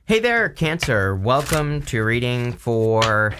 Hey there, Cancer. Welcome to reading for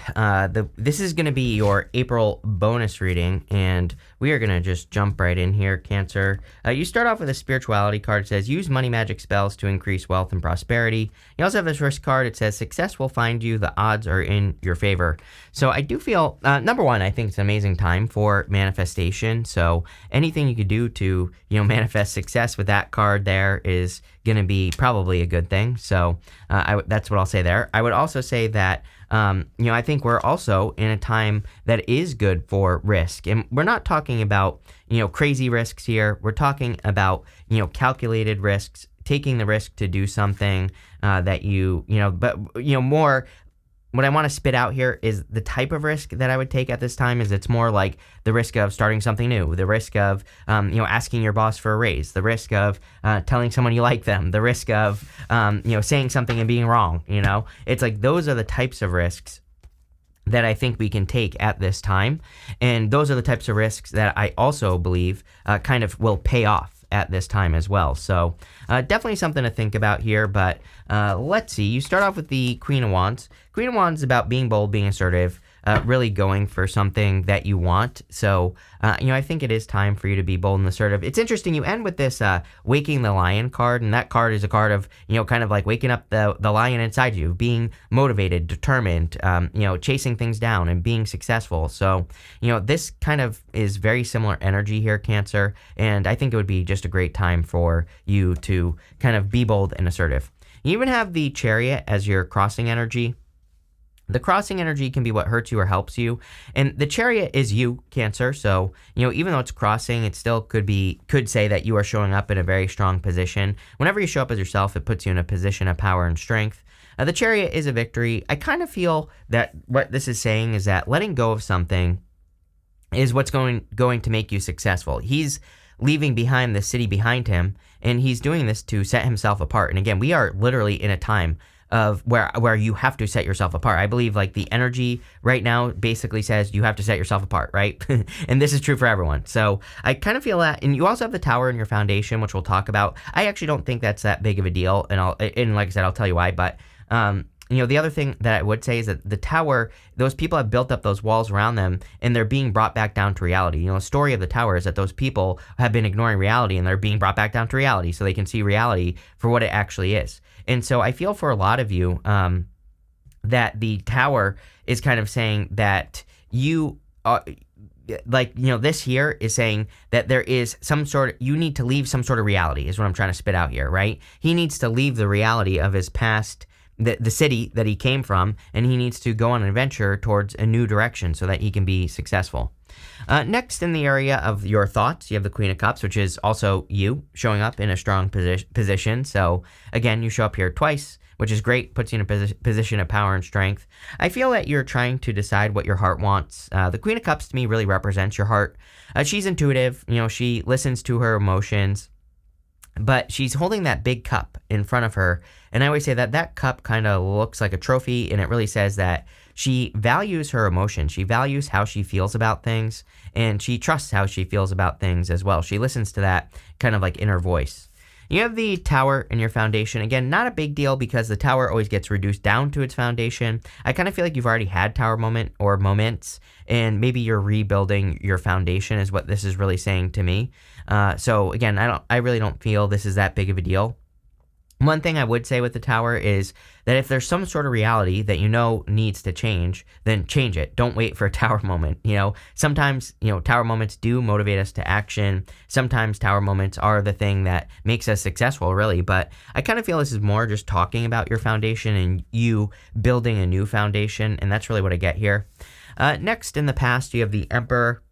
this is going to be your April bonus reading, and we are going to just jump right in here, Cancer. You start off with a spirituality card. It says, use money magic spells to increase wealth and prosperity. You also have this risk card. It says, success will find you. The odds are in your favor. So I do feel, number one, I think it's an amazing time for manifestation. So anything you could do to, manifest success with that card there is going to be probably a good thing. So that's what I'll say there. I would also say that, I think we're also in a time that is good for risk. And we're not talking about, crazy risks here. We're talking about, calculated risks, taking the risk to do something that more. What I want to spit out here is the type of risk that I would take at this time is it's more like the risk of starting something new, the risk of, asking your boss for a raise, the risk of telling someone you like them, the risk of, saying something and being wrong, It's like those are the types of risks that I think we can take at this time. And those are the types of risks that I also believe kind of will pay off at this time as well. So definitely something to think about here, but let's see. You start off with the Queen of Wands. Queen of Wands is about being bold, being assertive, really going for something that you want. So, I think it is time for you to be bold and assertive. It's interesting. You end with this Waking the Lion card, and that card is a card of, kind of like waking up the lion inside you, being motivated, determined, chasing things down and being successful. So, this kind of is very similar energy here, Cancer, and I think it would be just a great time for you to kind of be bold and assertive. You even have the Chariot as your crossing energy. The crossing energy can be what hurts you or helps you. And the Chariot is you, Cancer. So, even though it's crossing, it still could say that you are showing up in a very strong position. Whenever you show up as yourself, it puts you in a position of power and strength. The Chariot is a victory. I kind of feel that what this is saying is that letting go of something is what's going to make you successful. He's leaving behind the city behind him, and he's doing this to set himself apart. And again, we are literally in a time of where you have to set yourself apart. I believe like the energy right now basically says you have to set yourself apart, right? And this is true for everyone. So I kind of feel that. And you also have the Tower in your foundation, which we'll talk about. I actually don't think that's that big of a deal. And like I said, I'll tell you why. But the other thing that I would say is that the Tower, those people have built up those walls around them, and they're being brought back down to reality. The story of the Tower is that those people have been ignoring reality, and they're being brought back down to reality so they can see reality for what it actually is. And so I feel for a lot of you that the Tower is kind of saying that you are, this here is saying that there is you need to leave some sort of reality is what I'm trying to spit out here, right? He needs to leave the reality of his past, the city that he came from, and he needs to go on an adventure towards a new direction so that he can be successful. Next, in the area of your thoughts, you have the Queen of Cups, which is also you showing up in a strong position. So again, you show up here twice, which is great, puts you in a position of power and strength. I feel that you're trying to decide what your heart wants. The Queen of Cups to me really represents your heart. She's intuitive, she listens to her emotions, but she's holding that big cup in front of her. And I always say that cup kind of looks like a trophy, and it really says that she values her emotions. She values how she feels about things, and she trusts how she feels about things as well. She listens to that kind of like inner voice. You have the Tower in your foundation. Again, not a big deal because the Tower always gets reduced down to its foundation. I kind of feel like you've already had Tower moments, and maybe you're rebuilding your foundation is what this is really saying to me. So again, I really don't feel this is that big of a deal. One thing I would say with the Tower is that if there's some sort of reality that needs to change, then change it. Don't wait for a Tower moment. Sometimes, Tower moments do motivate us to action. Sometimes Tower moments are the thing that makes us successful, really. But I kind of feel this is more just talking about your foundation and you building a new foundation, and that's really what I get here. Next, in the past, you have the Emperor.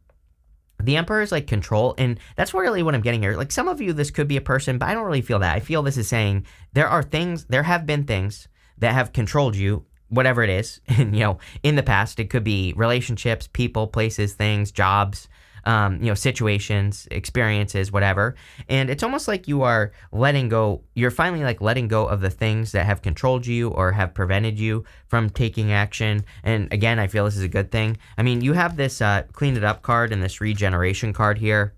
The Emperor is like control, and that's really what I'm getting here. Like some of you, this could be a person, but I don't really feel that. I feel this is saying there have been things that have controlled you, whatever it is. And, in the past, it could be relationships, people, places, things, jobs, situations, experiences, whatever. And it's almost like you are letting go. You're finally like letting go of the things that have controlled you or have prevented you from taking action. And again, I feel this is a good thing. I mean, you have this Clean It Up card and this Regeneration card here.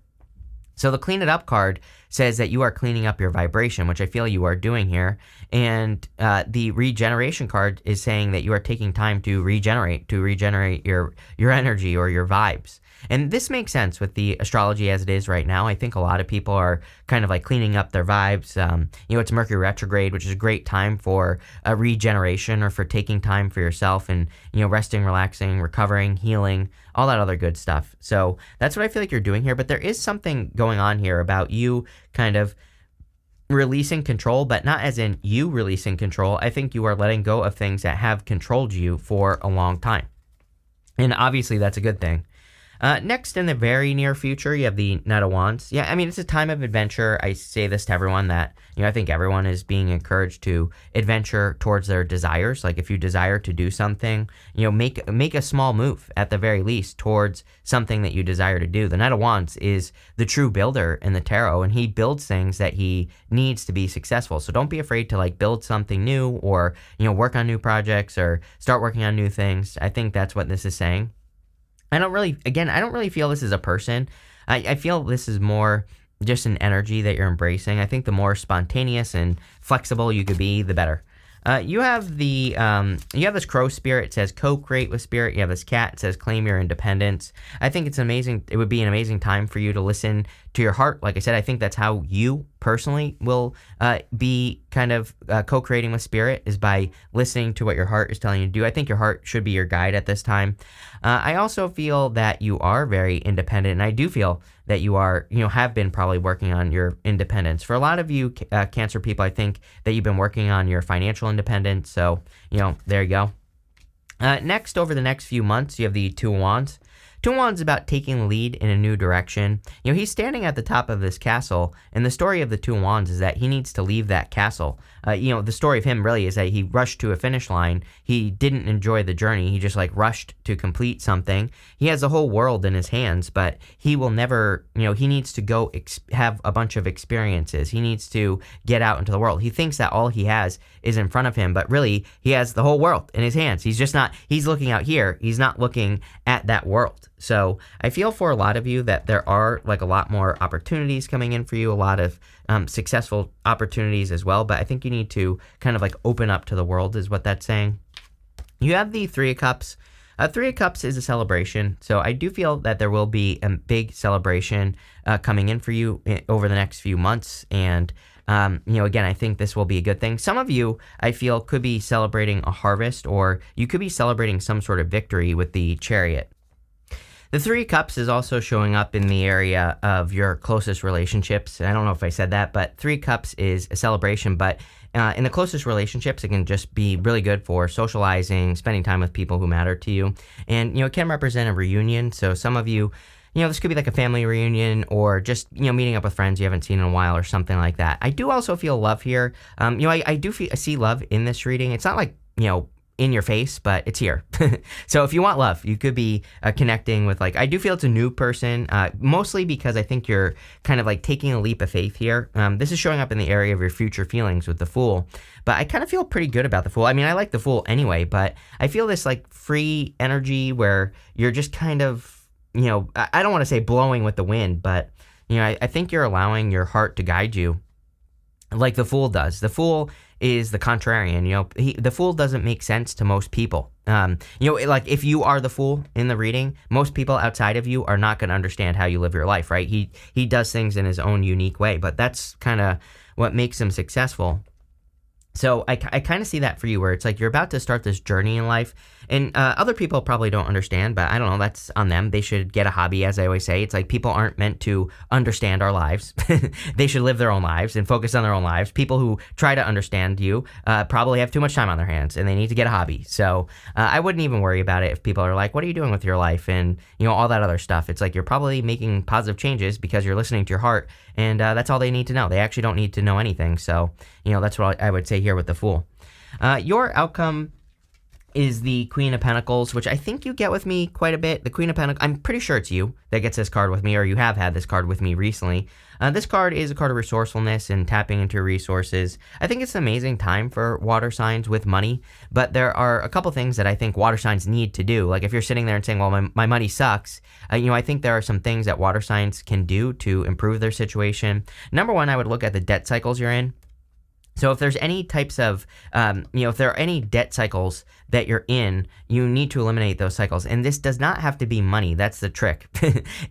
So the Clean It Up card says that you are cleaning up your vibration, which I feel you are doing here. And the regeneration card is saying that you are taking time to regenerate your energy or your vibes. And this makes sense with the astrology as it is right now. I think a lot of people are kind of like cleaning up their vibes. It's Mercury retrograde, which is a great time for a regeneration or for taking time for yourself and, resting, relaxing, recovering, healing, all that other good stuff. So that's what I feel like you're doing here. But there is something going on here about you kind of releasing control, but not as in you releasing control. I think you are letting go of things that have controlled you for a long time. And obviously that's a good thing. Next, in the very near future, you have the Knight of Wands. Yeah, I mean, it's a time of adventure. I say this to everyone that, I think everyone is being encouraged to adventure towards their desires. Like if you desire to do something, make a small move at the very least towards something that you desire to do. The Knight of Wands is the true builder in the tarot, and he builds things that he needs to be successful. So don't be afraid to like build something new or, work on new projects or start working on new things. I think that's what this is saying. I don't really feel this is a person. I feel this is more just an energy that you're embracing. I think the more spontaneous and flexible you could be, the better. You have this crow spirit. It says co-create with spirit. You have this cat. It says claim your independence. I think it's amazing. It would be an amazing time for you to listen to your heart. Like I said, I think that's how you personally will be kind of co-creating with spirit, is by listening to what your heart is telling you to do. I think your heart should be your guide at this time. I also feel that you are very independent, and I do feel that you are, have been probably working on your independence. For a lot of you Cancer people, I think that you've been working on your financial independence. So, there you go. Next, over the next few months, you have the Two of Wands. Two of Wands is about taking the lead in a new direction. He's standing at the top of this castle, and the story of the Two of Wands is that he needs to leave that castle. The story of him really is that he rushed to a finish line. He didn't enjoy the journey. He just rushed to complete something. He has the whole world in his hands, but he will never, he needs to go have a bunch of experiences. He needs to get out into the world. He thinks that all he has is in front of him, but really he has the whole world in his hands. He's looking out here. He's not looking at that world. So I feel for a lot of you that there are a lot more opportunities coming in for you, a lot of successful opportunities as well. But I think you need to kind of open up to the world is what that's saying. You have the Three of Cups. Three of Cups is a celebration. So I do feel that there will be a big celebration coming in for you over the next few months. And again, I think this will be a good thing. Some of you, I feel, could be celebrating a harvest, or you could be celebrating some sort of victory with the Chariot. The Three of Cups is also showing up in the area of your closest relationships. I don't know if I said that, but Three of Cups is a celebration. But in the closest relationships, it can just be really good for socializing, spending time with people who matter to you. And, it can represent a reunion. So some of you, this could be a family reunion, or just, meeting up with friends you haven't seen in a while or something like that. I do also feel love here. I see love in this reading. It's not in your face, but it's here. So if you want love, you could be connecting with I do feel it's a new person, mostly because I think you're kind of taking a leap of faith here. This is showing up in the area of your future feelings with the Fool, but I kind of feel pretty good about the Fool. I mean, I like the Fool anyway, but I feel this free energy where you're just kind of, I don't want to say blowing with the wind, but I think you're allowing your heart to guide you like the Fool does. The Fool is the contrarian. The Fool doesn't make sense to most people. If you are the Fool in the reading, most people outside of you are not going to understand how you live your life, right? He does things in his own unique way, but that's kind of what makes him successful. So I kind of see that for you, where it's you're about to start this journey in life, and other people probably don't understand, but I don't know, that's on them. They should get a hobby, as I always say. It's people aren't meant to understand our lives. They should live their own lives and focus on their own lives. People who try to understand you probably have too much time on their hands, and they need to get a hobby. So I wouldn't even worry about it if people are what are you doing with your life, and all that other stuff. It's you're probably making positive changes because you're listening to your heart, and that's all they need to know. They actually don't need to know anything. So that's what I would say here with the Fool. Your outcome is the Queen of Pentacles, which I think you get with me quite a bit. The Queen of Pentacles, I'm pretty sure it's you that gets this card with me, or you have had this card with me recently. This card is a card of resourcefulness and tapping into resources. I think it's an amazing time for water signs with money, but there are a couple things that I think water signs need to do. Like if you're sitting there and saying, well, my money sucks, I think there are some things that water signs can do to improve their situation. Number one, I would look at the debt cycles you're in. So if there's any types of, if there are any debt cycles that you're in, you need to eliminate those cycles. And this does not have to be money. That's the trick.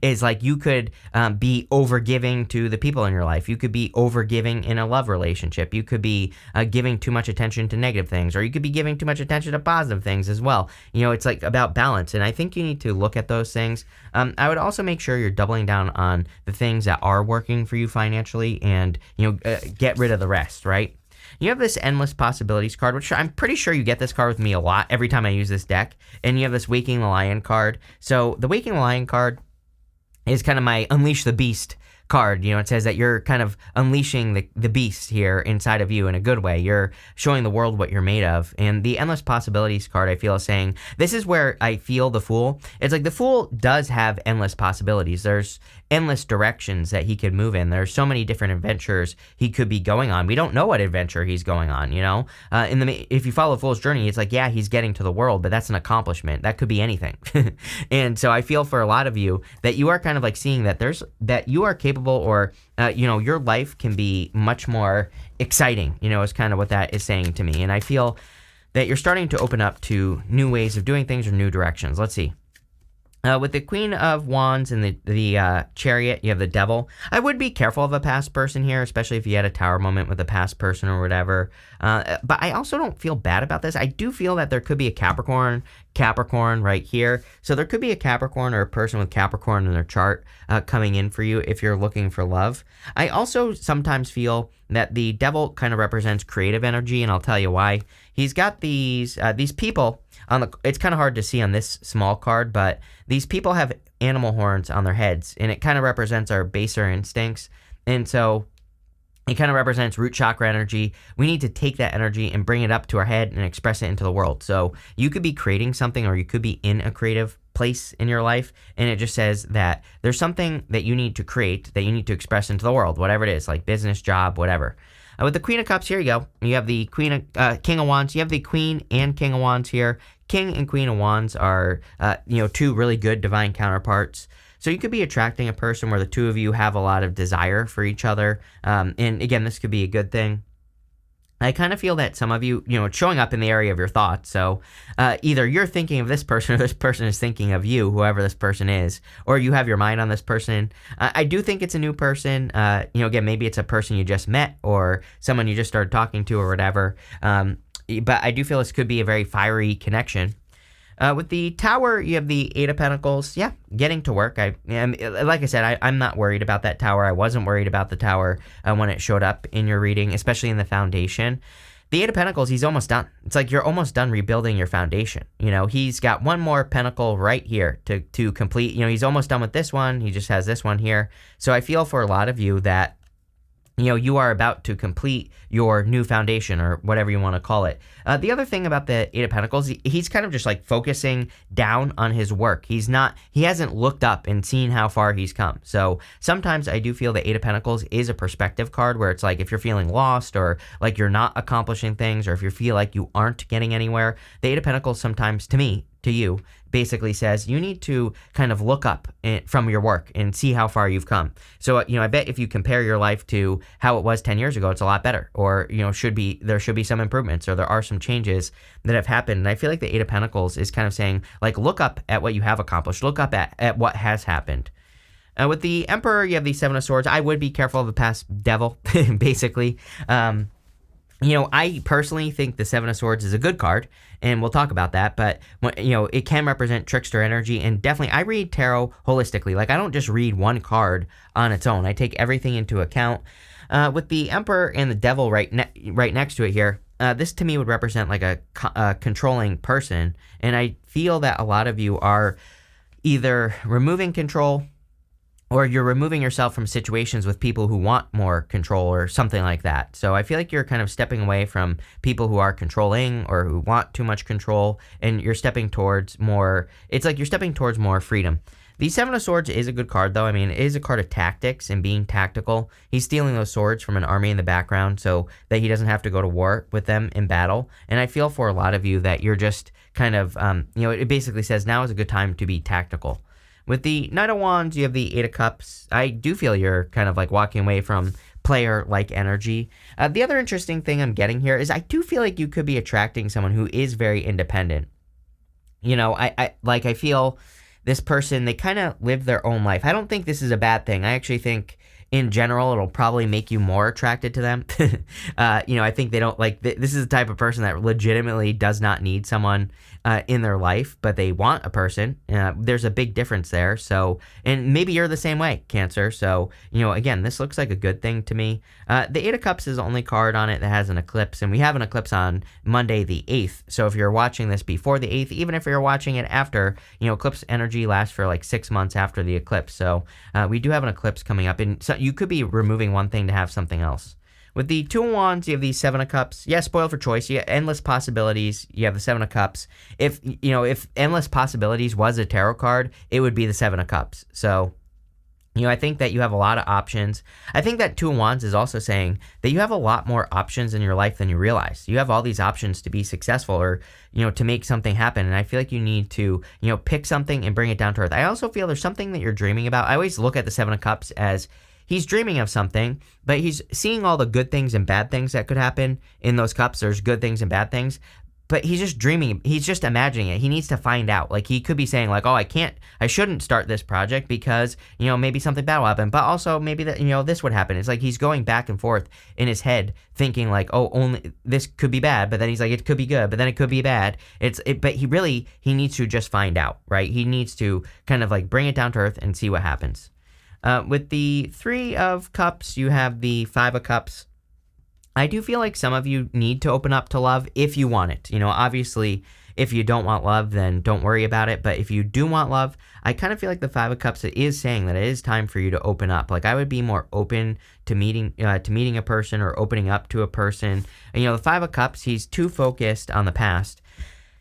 Is like you could be overgiving to the people in your life. You could be overgiving in a love relationship. You could be giving too much attention to negative things, or you could be giving too much attention to positive things as well. It's like about balance. And I think you need to look at those things. I would also make sure you're doubling down on the things that are working for you financially, and get rid of the rest, right? You have this Endless Possibilities card, which I'm pretty sure you get this card with me a lot every time I use this deck. And you have this Waking the Lion card. So the Waking the Lion card is kind of my Unleash the Beast card. It says that you're kind of unleashing the beast here inside of you in a good way. You're showing the world what you're made of. And the Endless Possibilities card, I feel, is saying, this is where I feel the Fool. It's like the Fool does have endless possibilities. There's endless directions that he could move in. There's so many different adventures he could be going on. We don't know what adventure he's going on, if you follow the Fool's journey, it's like, yeah, he's getting to the world, but that's an accomplishment. That could be anything. And so I feel for a lot of you that you are kind of like seeing that you are capable, or your life can be much more exciting, is kind of what that is saying to me. And I feel that you're starting to open up to new ways of doing things or new directions. Let's see. With the Queen of Wands and the Chariot, you have the Devil. I would be careful of a past person here, especially if you had a tower moment with a past person or whatever. But I also don't feel bad about this. I do feel that there could be a Capricorn right here. So there could be a Capricorn or a person with Capricorn in their chart coming in for you if you're looking for love. I also sometimes feel that the Devil kind of represents creative energy, and I'll tell you why. He's got these people it's kind of hard to see on this small card, but these people have animal horns on their heads, and it kind of represents our baser instincts. And so it kind of represents root chakra energy. We need to take that energy and bring it up to our head and express it into the world. So you could be creating something, or you could be in a creative place in your life, and it just says that there's something that you need to create, that you need to express into the world, whatever it is, like business, job, whatever. With the Queen of Cups, here you go. You have the King of Wands. You have the Queen and King of Wands here. King and Queen of Wands are, two really good divine counterparts. So you could be attracting a person where the two of you have a lot of desire for each other. And again, this could be a good thing. I kind of feel that some of you, it's showing up in the area of your thoughts. So either you're thinking of this person, or this person is thinking of you, whoever this person is, or you have your mind on this person. I do think it's a new person. Again, maybe it's a person you just met, or someone you just started talking to, or whatever. But I do feel this could be a very fiery connection. With the Tower, you have the Eight of Pentacles. Yeah, getting to work. Like I said, I'm not worried about that Tower. I wasn't worried about the Tower when it showed up in your reading, especially in the foundation. The Eight of Pentacles, he's almost done. It's like you're almost done rebuilding your foundation. He's got one more pentacle right here to complete. He's almost done with this one. He just has this one here. So I feel for a lot of you that you are about to complete your new foundation, or whatever you want to call it. The other thing about the Eight of Pentacles, he's kind of just like focusing down on his work. He hasn't looked up and seen how far he's come. So sometimes I do feel the Eight of Pentacles is a perspective card, where it's like if you're feeling lost, or like you're not accomplishing things, or if you feel like you aren't getting anywhere, the Eight of Pentacles sometimes to you basically says you need to kind of look up from your work and see how far you've come. So I bet if you compare your life to how it was 10 years ago, it's a lot better, or there should be some improvements, or there are some changes that have happened. And I feel like the Eight of Pentacles is kind of saying, like, look up at what you have accomplished, look up at what has happened. With the Emperor, you have the Seven of Swords. I would be careful of the past devil, basically. I personally think the Seven of Swords is a good card, and we'll talk about that, but, it can represent trickster energy, and definitely, I read tarot holistically. Like, I don't just read one card on its own. I take everything into account. With the Emperor and the Devil right next to it here, this to me would represent like a controlling person, and I feel that a lot of you are either removing control, or you're removing yourself from situations with people who want more control or something like that. So I feel like you're kind of stepping away from people who are controlling or who want too much control, and you're stepping towards more, it's like you're stepping towards more freedom. The Seven of Swords is a good card, though. I mean, it is a card of tactics and being tactical. He's stealing those swords from an army in the background so that he doesn't have to go to war with them in battle. And I feel for a lot of you that you're just kind of, it basically says now is a good time to be tactical. With the Knight of Wands, you have the Eight of Cups. I do feel you're kind of like walking away from player-like energy. The other interesting thing I'm getting here is I do feel like you could be attracting someone who is very independent. I feel this person, they kind of live their own life. I don't think this is a bad thing. I actually think in general, it'll probably make you more attracted to them. I think they don't like, this is the type of person that legitimately does not need someone in their life, but they want a person. There's a big difference there. So, and maybe you're the same way, Cancer. So, again, this looks like a good thing to me. The Eight of Cups is the only card on it that has an eclipse, and we have an eclipse on Monday the 8th. So if you're watching this before the 8th, even if you're watching it after, eclipse energy lasts for like 6 months after the eclipse. So we do have an eclipse coming up, and so you could be removing one thing to have something else. With the Two of Wands, you have the Seven of Cups. Yeah, spoiled for choice. You have endless possibilities. You have the Seven of Cups. If endless possibilities was a tarot card, it would be the Seven of Cups. So, I think that you have a lot of options. I think that Two of Wands is also saying that you have a lot more options in your life than you realize. You have all these options to be successful or, to make something happen. And I feel like you need to, pick something and bring it down to earth. I also feel there's something that you're dreaming about. I always look at the Seven of Cups as he's dreaming of something, but he's seeing all the good things and bad things that could happen in those cups. There's good things and bad things, but he's just dreaming. He's just imagining it. He needs to find out. Like, he could be saying like, oh, I shouldn't start this project because, maybe something bad will happen, but also maybe that, this would happen. It's like he's going back and forth in his head thinking like, oh, only this could be bad, but then he's like, it could be good, but then it could be bad. But he needs to just find out, right? He needs to kind of like bring it down to earth and see what happens. With the Three of Cups, you have the Five of Cups. I do feel like some of you need to open up to love if you want it. Obviously, if you don't want love, then don't worry about it. But if you do want love, I kind of feel like the Five of Cups is saying that it is time for you to open up. Like, I would be more open to meeting a person or opening up to a person. And, the Five of Cups, he's too focused on the past.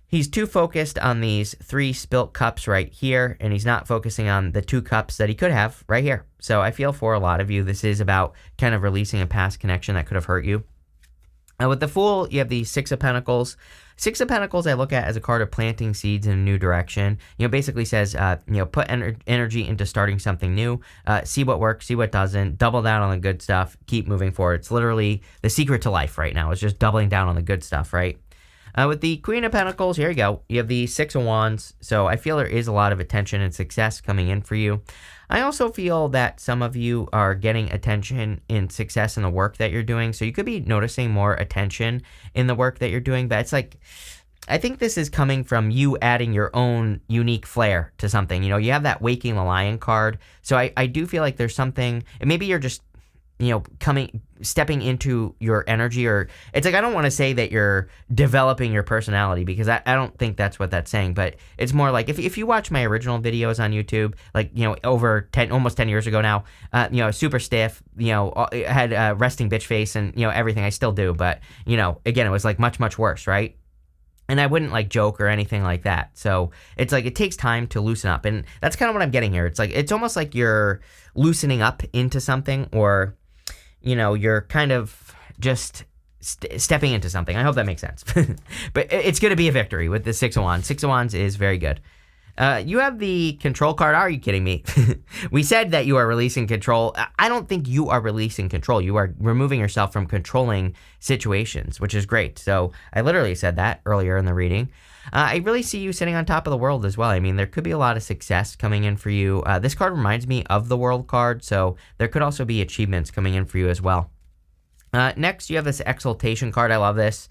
He's too focused on these 3 spilt cups right here, and he's not focusing on the 2 cups that he could have right here. So I feel for a lot of you, this is about kind of releasing a past connection that could have hurt you. With the Fool, you have the Six of Pentacles. Six of Pentacles I look at as a card of planting seeds in a new direction. Basically says, put energy into starting something new. See what works, see what doesn't. Double down on the good stuff. Keep moving forward. It's literally the secret to life right now. It's just doubling down on the good stuff, right? With the Queen of Pentacles, here you go. You have the Six of Wands. So I feel there is a lot of attention and success coming in for you. I also feel that some of you are getting attention and success in the work that you're doing. So you could be noticing more attention in the work that you're doing. But it's like, I think this is coming from you adding your own unique flair to something. You have that Waking the Lion card. So I do feel like there's something, and maybe you're just, stepping into your energy, or it's like, I don't want to say that you're developing your personality because I don't think that's what that's saying, but it's more like if you watch my original videos on YouTube, like, over almost 10 years ago now, super stiff, had a resting bitch face and, everything. I still do, but, again, it was like much, much worse, right? And I wouldn't like joke or anything like that. So it's like, it takes time to loosen up. And that's kind of what I'm getting here. It's like, it's almost like you're loosening up into something, or, you're kind of just stepping into something. I hope that makes sense. But it's going to be a victory with the Six of Wands. Six of Wands is very good. You have the Control card. Are you kidding me? We said that you are releasing control. I don't think you are releasing control. You are removing yourself from controlling situations, which is great. So I literally said that earlier in the reading. I really see you sitting on top of the world as well. I mean, there could be a lot of success coming in for you. This card reminds me of the World card, so there could also be achievements coming in for you as well. Next, you have this Exaltation card. I love this.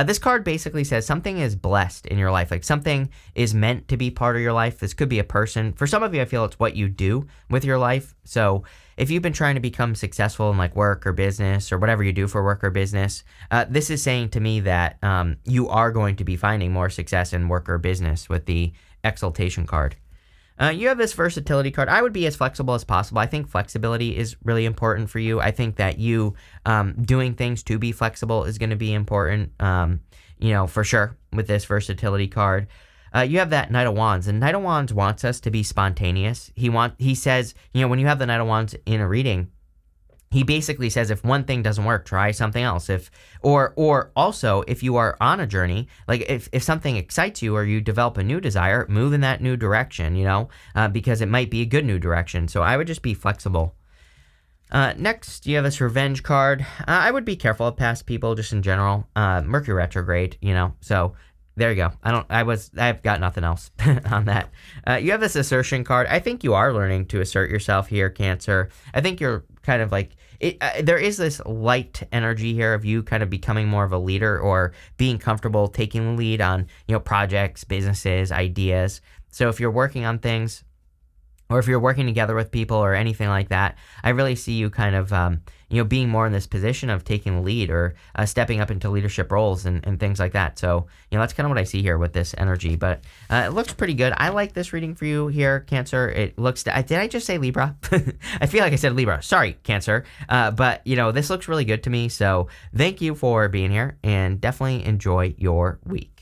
This card basically says something is blessed in your life. Like, something is meant to be part of your life. This could be a person. For some of you, I feel it's what you do with your life. So if you've been trying to become successful in like work or business or whatever you do for work or business, this is saying to me that you are going to be finding more success in work or business with the Exaltation card. You have this versatility card. I would be as flexible as possible. I think flexibility is really important for you. I think that you doing things to be flexible is going to be important, for sure, with this versatility card. You have that Knight of Wands, and Knight of Wands wants us to be spontaneous. He says, when you have the Knight of Wands in a reading, he basically says if one thing doesn't work, try something else. Or also if you are on a journey, like if something excites you or you develop a new desire, move in that new direction, because it might be a good new direction. So I would just be flexible. Next, you have this Revenge card. I would be careful of past people just in general. Mercury retrograde, so there you go. I've got nothing else on that. You have this Assertion card. I think you are learning to assert yourself here, Cancer. I think you're kind of like, there is this light energy here of you kind of becoming more of a leader or being comfortable taking the lead on, projects, businesses, ideas. So if you're working on things, or if you're working together with people or anything like that, I really see you kind of, being more in this position of taking the lead or stepping up into leadership roles and things like that. So, that's kind of what I see here with this energy. But it looks pretty good. I like this reading for you here, Cancer. It looks... did I just say Libra? I feel like I said Libra. Sorry, Cancer. But, this looks really good to me. So thank you for being here and definitely enjoy your week.